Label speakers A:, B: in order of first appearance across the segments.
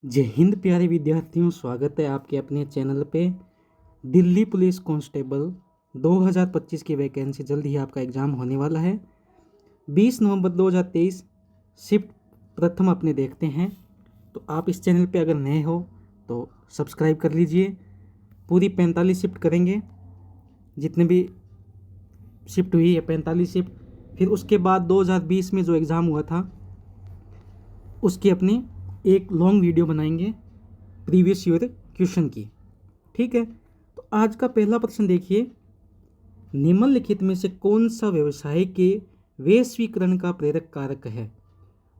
A: जय हिंद प्यारे विद्यार्थियों, स्वागत है आपके अपने चैनल पे। दिल्ली पुलिस कांस्टेबल 2025 की वैकेंसी जल्द ही आपका एग्ज़ाम होने वाला है। 20 नवंबर 2023 शिफ्ट प्रथम अपने देखते हैं। तो आप इस चैनल पे अगर नए हो तो सब्सक्राइब कर लीजिए। पूरी 45 शिफ्ट करेंगे, जितने भी शिफ्ट हुई है 45 शिफ्ट। फिर उसके बाद 2020 में जो एग्ज़ाम हुआ था उसकी अपनी एक लॉन्ग वीडियो बनाएंगे प्रीवियस ईयर क्वेश्चन की। ठीक है, तो आज का पहला प्रश्न देखिए। निम्नलिखित में से कौन सा व्यवसाय के वैश्वीकरण का प्रेरक कारक है?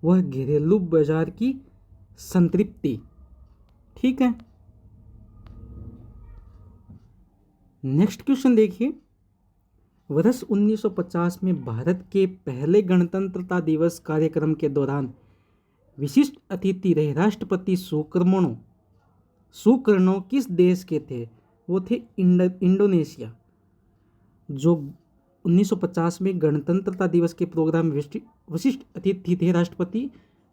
A: वह घरेलू बाजार की संतृप्ति। ठीक है, नेक्स्ट क्वेश्चन देखिए। वर्ष 1950 में भारत के पहले गणतंत्रता दिवस कार्यक्रम के दौरान विशिष्ट अतिथि रहे राष्ट्रपति सुकर्णो किस देश के थे? वो थे इंडोनेशिया। जो 1950 में गणतंत्रता दिवस के प्रोग्राम में विशिष्ट अतिथि थे राष्ट्रपति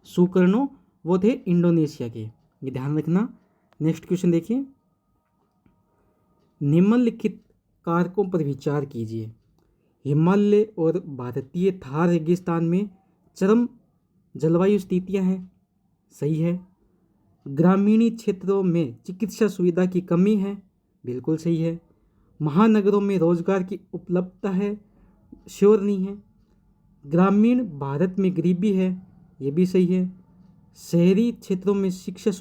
A: सुकर्णो, वो थे इंडोनेशिया के। ये ध्यान रखना। नेक्स्ट क्वेश्चन देखिए। निम्नलिखित कारकों पर विचार कीजिए। हिमालय और भारतीय थार रेगिस्तान में चरम जलवायु स्थितियां हैं, सही है। ग्रामीणी क्षेत्रों में चिकित्सा सुविधा की कमी है, बिल्कुल सही है। महानगरों में रोजगार की उपलब्धता है, श्योर नहीं है। ग्रामीण भारत में गरीबी है, ये भी सही है। शहरी क्षेत्रों में शिक्षा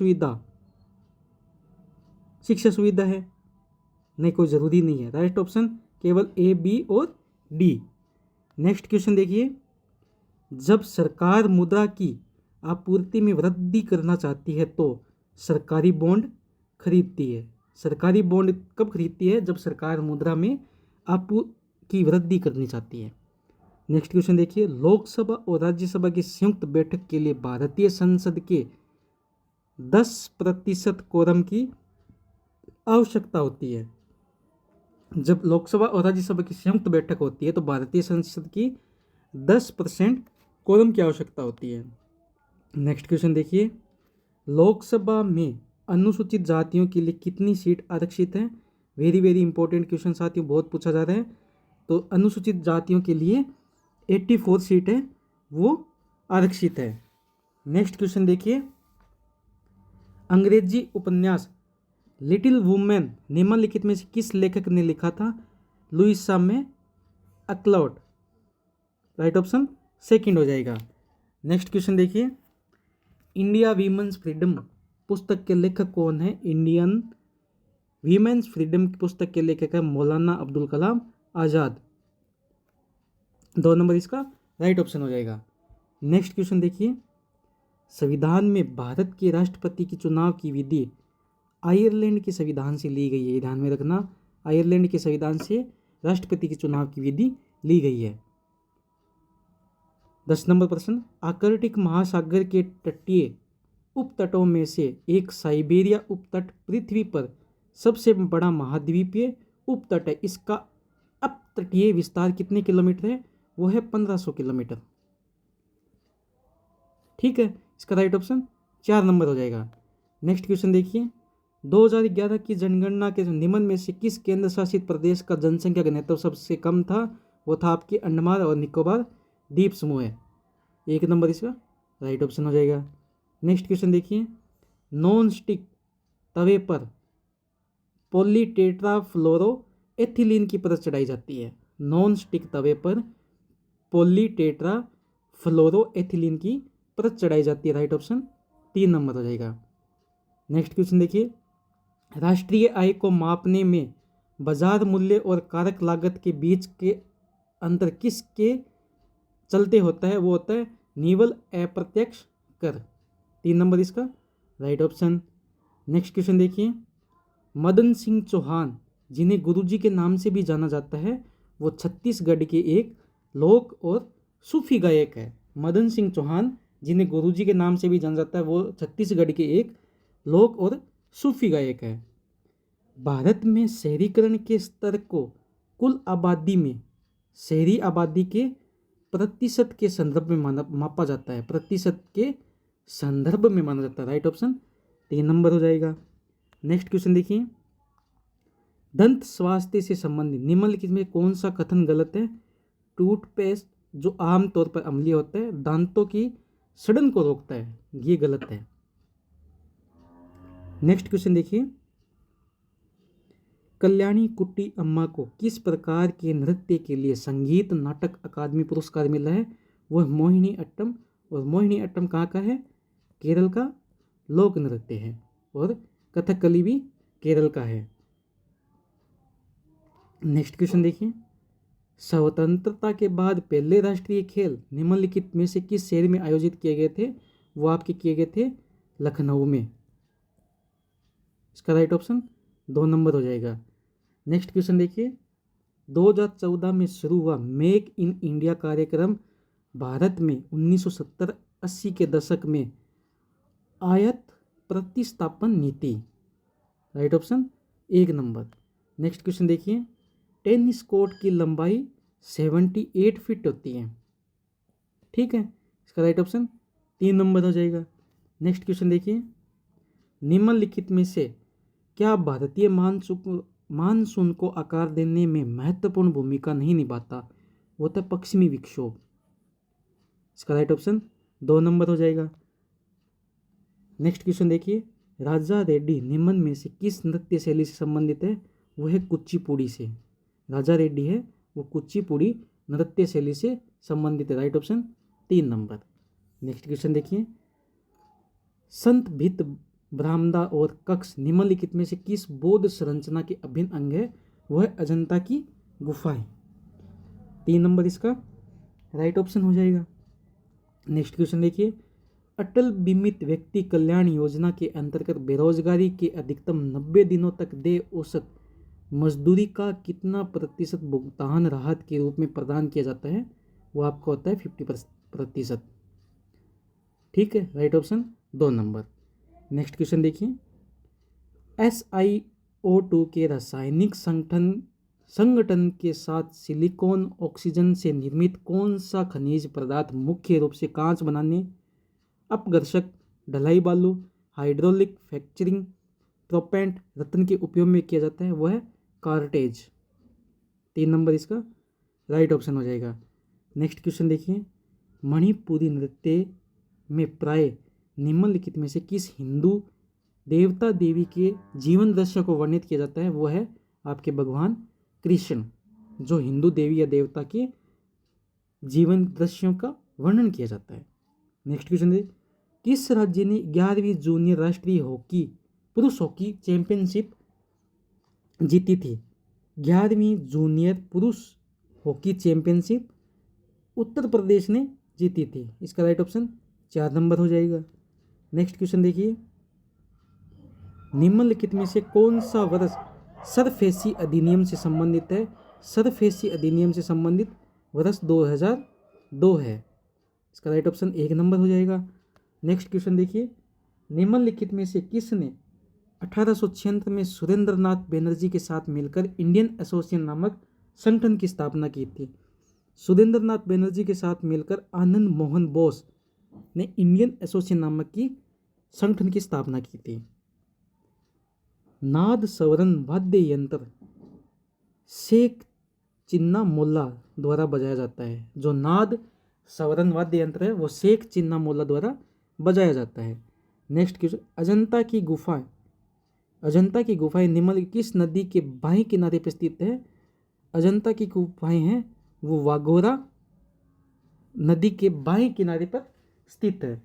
A: सुविधा है, नहीं, कोई ज़रूरी नहीं है। राइट ऑप्शन केवल ए, बी और डी। नेक्स्ट क्वेश्चन देखिए। जब सरकार मुद्रा की आपूर्ति में वृद्धि करना चाहती है तो सरकारी बॉन्ड खरीदती है। सरकारी बॉन्ड कब खरीदती है? जब सरकार मुद्रा में आपूर्ति की वृद्धि करनी चाहती है। नेक्स्ट क्वेश्चन देखिए। लोकसभा और राज्यसभा की संयुक्त बैठक के लिए भारतीय संसद के 10% कोरम की आवश्यकता होती है। जब लोकसभा और राज्यसभा की संयुक्त बैठक होती है तो भारतीय संसद की 10% कोरम की आवश्यकता होती है। नेक्स्ट क्वेश्चन देखिए। लोकसभा में अनुसूचित जातियों के लिए कितनी सीट आरक्षित है? वेरी वेरी इंपॉर्टेंट क्वेश्चन साथियों, बहुत पूछा जा रहा है। तो अनुसूचित जातियों के लिए 84 सीट है, वो आरक्षित है। नेक्स्ट क्वेश्चन देखिए। अंग्रेजी उपन्यास लिटिल वुमेन निम्नलिखित में से किस लेखक ने लिखा था? लुइसा में अक्लॉट। राइट ऑप्शन सेकंड हो जाएगा। नेक्स्ट क्वेश्चन देखिए। इंडिया वीमेंस फ्रीडम पुस्तक के लेखक कौन है? इंडियन वीमेंस फ्रीडम की पुस्तक के लेखक है मौलाना अब्दुल कलाम आज़ाद। 2 नंबर इसका राइट ऑप्शन हो जाएगा। नेक्स्ट क्वेश्चन देखिए। संविधान में भारत के राष्ट्रपति के चुनाव की विधि आयरलैंड के संविधान से ली गई है, ध्यान में रखना। आयरलैंड के संविधान से राष्ट्रपति के चुनाव की विधि ली गई है। 10 नंबर प्रश्न। आर्कटिक महासागर के तटीय उपतटों में से एक साइबेरिया उपतट पृथ्वी पर सबसे बड़ा महाद्वीपीय उपतट है। इसका अपतटीय विस्तार कितने किलोमीटर है? वो है 1500 किलोमीटर। ठीक है, इसका राइट ऑप्शन 4 नंबर हो जाएगा। नेक्स्ट क्वेश्चन देखिए। 2011 की जनगणना के निम्न में से किस केंद्र शासित प्रदेश का जनसंख्या घनत्व सबसे कम था? वो था आपके अंडमान और निकोबार द्वीप समूह है। 1 नंबर इसका राइट ऑप्शन हो जाएगा। नेक्स्ट क्वेश्चन देखिए। नॉन स्टिक तवे पर पॉलीटेट्राफ्लोरोएथिलीन की परत चढ़ाई जाती है। नॉन स्टिक तवे पर पॉलीटेट्राफ्लोरोएथिलीन की परत चढ़ाई जाती है। राइट ऑप्शन 3 नंबर हो जाएगा। नेक्स्ट क्वेश्चन देखिए। राष्ट्रीय आय को मापने में बाजार मूल्य और कारक लागत के बीच के अंतर किसके चलते होता है? वो होता है निवल अप्रत्यक्ष कर। 3 नंबर इसका राइट ऑप्शन। नेक्स्ट क्वेश्चन देखिए। मदन सिंह चौहान, जिन्हें गुरुजी के नाम से भी जाना जाता है, वो छत्तीसगढ़ के एक लोक और सूफी गायक है। मदन सिंह चौहान, जिन्हें गुरुजी के नाम से भी जाना जाता है, वो छत्तीसगढ़ के एक लोक और सूफी गायक है। भारत में शहरीकरण के स्तर को कुल आबादी में शहरी आबादी के प्रतिशत के संदर्भ में मापा जाता है। प्रतिशत के संदर्भ में माना जाता है। राइट ऑप्शन 3 नंबर हो जाएगा। नेक्स्ट क्वेश्चन देखिए, दंत स्वास्थ्य से संबंधित निम्नलिखित में कौन सा कथन गलत है? टूथपेस्ट जो आमतौर पर अम्लीय होता है दांतों की सड़न को रोकता है, ये गलत है। नेक्स्ट क्वेश्चन देखिए, कल्याणी कुट्टी अम्मा को किस प्रकार के नृत्य के लिए संगीत नाटक अकादमी पुरस्कार मिला है? वह मोहिनी अट्टम, और मोहिनी अट्टम कहाँ का है? केरल का लोक नृत्य है, और कथकली भी केरल का है। नेक्स्ट क्वेश्चन देखिए, स्वतंत्रता के बाद पहले राष्ट्रीय खेल निम्नलिखित में से किस शहर में आयोजित किए गए थे? वो आपके किए गए थे लखनऊ में। इसका राइट ऑप्शन 2 नंबर हो जाएगा। नेक्स्ट क्वेश्चन देखिए, 2014 में शुरू हुआ मेक इन इंडिया कार्यक्रम भारत में 1970-80 के दशक में आयात प्रतिस्थापन नीति, right option 1 number. Next question देखिए, टेनिस कोर्ट की लंबाई 78 फीट होती है, ठीक है, इसका राइट ऑप्शन 3 नंबर हो जाएगा। नेक्स्ट क्वेश्चन देखिए, निम्नलिखित में से क्या भारतीय मानसून को आकार देने में महत्वपूर्ण भूमिका नहीं निभाता? वो था पश्चिमी विक्षोभ, इसका राइट ऑप्शन 2 नंबर हो जाएगा। नेक्स्ट क्वेश्चन देखिए, राजा रेड्डी निम्न में से किस नृत्य शैली से संबंधित है? वो है कुचिपुड़ी से। राजा रेड्डी है वो कुचिपुड़ी नृत्य शैली से संबंधित है, right option 3 number. Next question देखिए, संत भित्त ब्राह्मदा और कक्ष निम्नलिखित में से किस बौद्ध संरचना के अभिन्न अंग है? वह अजंता की गुफाएं, 3 नंबर इसका राइट ऑप्शन हो जाएगा। नेक्स्ट क्वेश्चन देखिए, अटल बीमित व्यक्ति कल्याण योजना के अंतर्गत बेरोजगारी के अधिकतम 90 दिनों तक दे औसत मजदूरी का कितना प्रतिशत भुगतान राहत के रूप में प्रदान किया जाता है? वो आपका होता है 50%, ठीक है, right option 2 number. Next question देखिए, SiO2 के रासायनिक संगठन के साथ सिलिकॉन ऑक्सीजन से निर्मित कौन सा खनिज पदार्थ मुख्य रूप से कांच बनाने, अपघर्षक, ढलाई बालू, हाइड्रोलिक फ्रैक्चरिंग, प्रोपेंट रत्न के उपयोग में किया जाता है? वह है कार्टेज, 3 नंबर इसका राइट ऑप्शन हो जाएगा। नेक्स्ट क्वेश्चन देखिए, मणिपुरी नृत्य में प्राय निम्नलिखित में से किस हिंदू देवता देवी के जीवन दृश्य को वर्णित किया जाता है? वो है आपके भगवान कृष्ण, जो हिंदू देवी या देवता के जीवन दृश्यों का वर्णन किया जाता है। नेक्स्ट क्वेश्चन देखिए, किस राज्य ने 11वीं जूनियर राष्ट्रीय पुरुष हॉकी चैंपियनशिप जीती थी? 11वीं जूनियर पुरुष हॉकी चैंपियनशिप उत्तर प्रदेश ने जीती थी, इसका राइट ऑप्शन 4 नंबर हो जाएगा। नेक्स्ट क्वेश्चन देखिए, निम्नलिखित में से कौन सा वर्ष सरफेसी अधिनियम से संबंधित है? सरफेसी अधिनियम से संबंधित वर्ष 2002 है, इसका राइट ऑप्शन 1 नंबर हो जाएगा। नेक्स्ट क्वेश्चन देखिए, निम्नलिखित में से किसने 1876 में सुरेंद्रनाथ बनर्जी के साथ मिलकर इंडियन एसोसिएशन नामक संगठन की स्थापना की थी? सुरेंद्रनाथ बनर्जी के साथ मिलकर आनंद मोहन बोस ने इंडियन एसोसिएशन नामक की संगठन की स्थापना की थी। नाद सवरण वाद्य यंत्र शेख चिन्ना मोल्ला द्वारा बजाया जाता है। जो नाद सवरण वाद्य यंत्र है वो शेख चिन्ना मोल्ला द्वारा बजाया जाता है। नेक्स्ट क्वेश्चन, अजंता की गुफाएं निम्नलिखित किस नदी के बाएं किनारे पर स्थित है? अजंता की गुफाएं हैं वो वाघोरा नदी के बाएं किनारे पर स्थित है।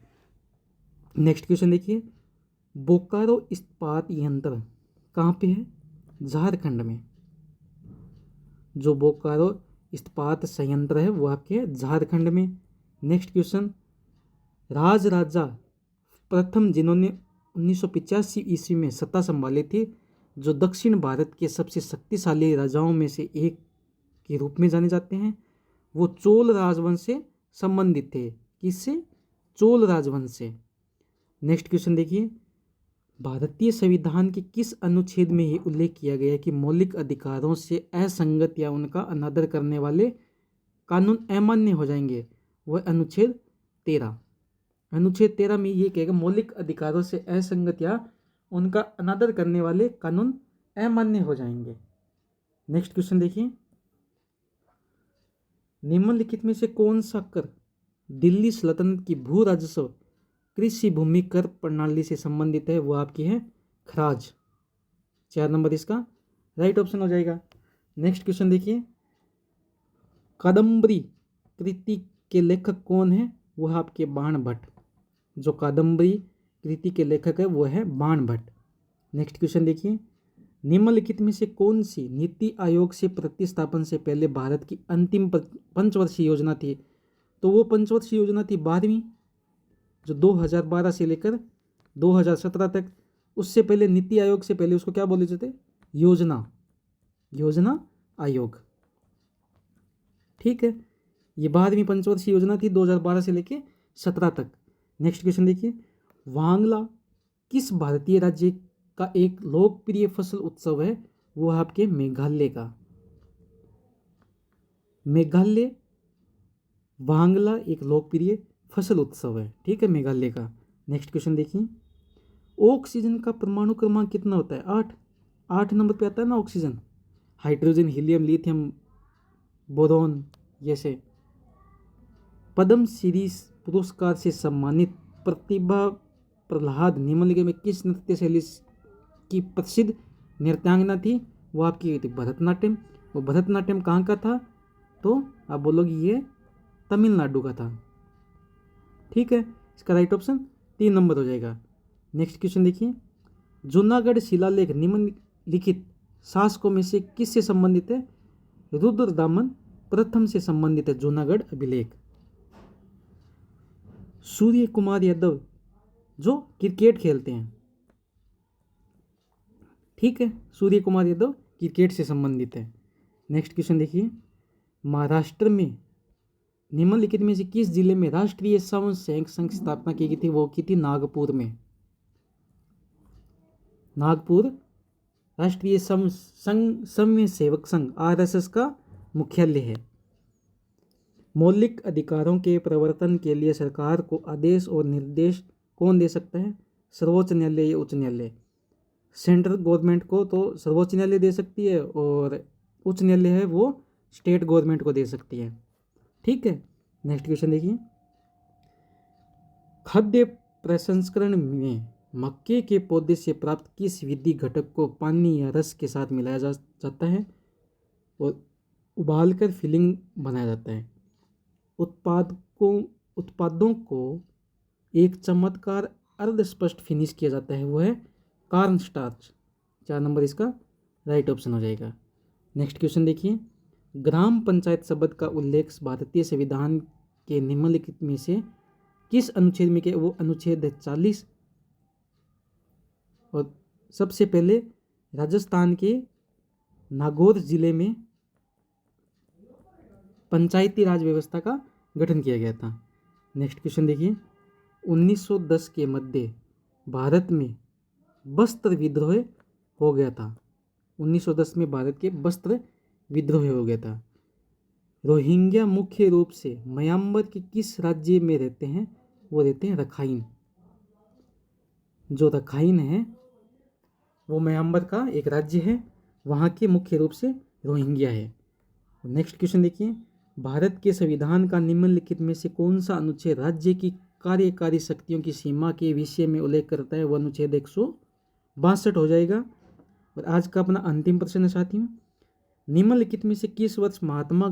A: नेक्स्ट क्वेश्चन देखिए, बोकारो इस्पात यंत्र कहाँ पे है? झारखंड में। जो बोकारो इस्पात संयंत्र है वो आपके झारखंड में। नेक्स्ट क्वेश्चन, राजा प्रथम जिन्होंने 1985 ईस्वी में सत्ता संभाली थी, जो दक्षिण भारत के सबसे शक्तिशाली राजाओं में से एक के रूप में जाने जाते हैं, वो चोल राजवंश से संबंधित थे। किससे? चोल राजवंश से। नेक्स्ट क्वेश्चन देखिए, भारतीय संविधान के किस अनुच्छेद में ये उल्लेख किया गया है कि मौलिक अधिकारों से असंगत या उनका अनादर करने वाले कानून अमान्य हो जाएंगे? वह अनुच्छेद 13। अनुच्छेद 13 में ये कहेगा मौलिक अधिकारों से असंगत या उनका अनादर करने वाले कानून अमान्य हो जाएंगे। नेक्स्ट क्वेश्चन देखिए, निम्नलिखित में से कौन सा कर दिल्ली सल्तनत की भू राजस्व कृषि भूमि कर प्रणाली से संबंधित है? वो आपकी है खराज। 4 नंबर इसका राइट ऑप्शन हो जाएगा। नेक्स्ट क्वेश्चन देखिए, कादम्बरी कृति के लेखक कौन है? वो है आपके बाण भट्ट। जो कादम्बरी कृति के लेखक है वो है बाण भट्ट। नेक्स्ट क्वेश्चन देखिए, निम्नलिखित में से कौन सी नीति आयोग से प्रतिस्थापन से पहले भारत की अंतिम पंचवर्षीय योजना थी? तो वो पंचवर्षीय योजना थी 12वीं, जो 2012 से लेकर 2017 तक। उससे पहले नीति आयोग से पहले उसको क्या बोले जाते? योजना आयोग। ठीक है, ये 12वीं पंचवर्षीय योजना थी 2012 से लेकर 17 तक। नेक्स्ट क्वेश्चन देखिए, वांगला किस भारतीय राज्य का एक लोकप्रिय फसल उत्सव है? वो है आपके मेघालय का। मेघालय वांगला एक लोकप्रिय फसल उत्सव है। ठीक है, मेघालय का। नेक्स्ट क्वेश्चन देखिए, ऑक्सीजन का परमाणु क्रमांक कितना होता है? 8 नंबर पे आता है ना oxygen. Hydrogen, helium, lithium, boron जैसे। पद्म श्री पुरस्कार से सम्मानित प्रतिभा प्रहलाद निम्नलिखित में किस नृत्य शैली की प्रसिद्ध नृत्यांगना थी? वो आपकी थी भरतनाट्यम। वो भरतनाट्यम कहाँ का था? तो आप बोलोगे ये तमिलनाडु का था। ठीक है, इसका राइट ऑप्शन 3 नंबर हो जाएगा। नेक्स्ट क्वेश्चन देखिए, जूनागढ़ शिलालेख निम्नलिखित शासकों में से किससे संबंधित है? रुद्रदामन प्रथम से संबंधित है जूनागढ़ अभिलेख। सूर्य कुमार यादव जो क्रिकेट खेलते हैं। ठीक है, सूर्य कुमार यादव क्रिकेट से संबंधित है। नेक्स्ट क्वेश्चन देखिए, महाराष्ट्र में निम्नलिखित में से किस जिले में राष्ट्रीय स्वयं सेवक संघ स्थापना की गई थी? वो की थी नागपुर में। नागपुर राष्ट्रीय स्वयं सेवक संघ आरएसएस का मुख्यालय है। मौलिक अधिकारों के प्रवर्तन के लिए सरकार को आदेश और निर्देश कौन दे सकता है? सर्वोच्च न्यायालय या उच्च न्यायालय। सेंट्रल गवर्नमेंट को तो सर्वोच्च न्यायालय दे सकती है और उच्च न्यायालय है वो स्टेट गवर्नमेंट को दे सकती है। ठीक है, नेक्स्ट क्वेश्चन देखिए, खाद्य प्रसंस्करण में मक्के के पौधे से प्राप्त किस विधि घटक को पानी या रस के साथ मिलाया जाता है और उबालकर फिलिंग बनाया जाता है? उत्पादों को एक चमत्कार अर्धस्पष्ट फिनिश किया जाता है, वो है कार्न स्टार्च। 4 नंबर इसका राइट ऑप्शन हो जाएगा। नेक्स्ट क्वेश्चन देखिए, ग्राम पंचायत शब्द का उल्लेख भारतीय संविधान के निम्नलिखित में से किस अनुच्छेद में किया? वो अनुच्छेद 40। और सबसे पहले राजस्थान के नागौर जिले में पंचायती राज व्यवस्था का गठन किया गया था। नेक्स्ट क्वेश्चन देखिए, 1910 के मध्य भारत में वस्त्र विद्रोह हो गया था। 1910 में भारत के वस्त्र विद्रोह हो गया था। रोहिंग्या मुख्य रूप से म्यांमार के किस राज्य में रहते हैं? वो रहते हैं रखाइन। जो रखाइन है वो म्यांमार का एक राज्य है, वहाँ के मुख्य रूप से रोहिंग्या है। नेक्स्ट क्वेश्चन देखिए, भारत के संविधान का निम्नलिखित में से कौन सा अनुच्छेद राज्य की कार्यकारी शक्तियों की सीमा के विषय में उल्लेख करता है? वो अनुच्छेद 162 हो जाएगा। और आज का अपना अंतिम प्रश्न है साथियों, निम्नलिखित में से किस वर्ष महात्मा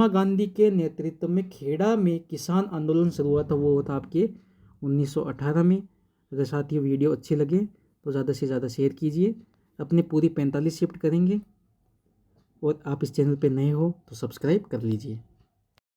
A: गांधी के नेतृत्व में खेड़ा में किसान आंदोलन शुरू हुआ था? वो था आपके 1918 में। अगर साथियों वीडियो अच्छी लगे तो ज़्यादा से ज़्यादा शेयर कीजिए। अपने पूरी 45 शिफ्ट करेंगे और आप इस चैनल पे नए हो तो सब्सक्राइब कर लीजिए।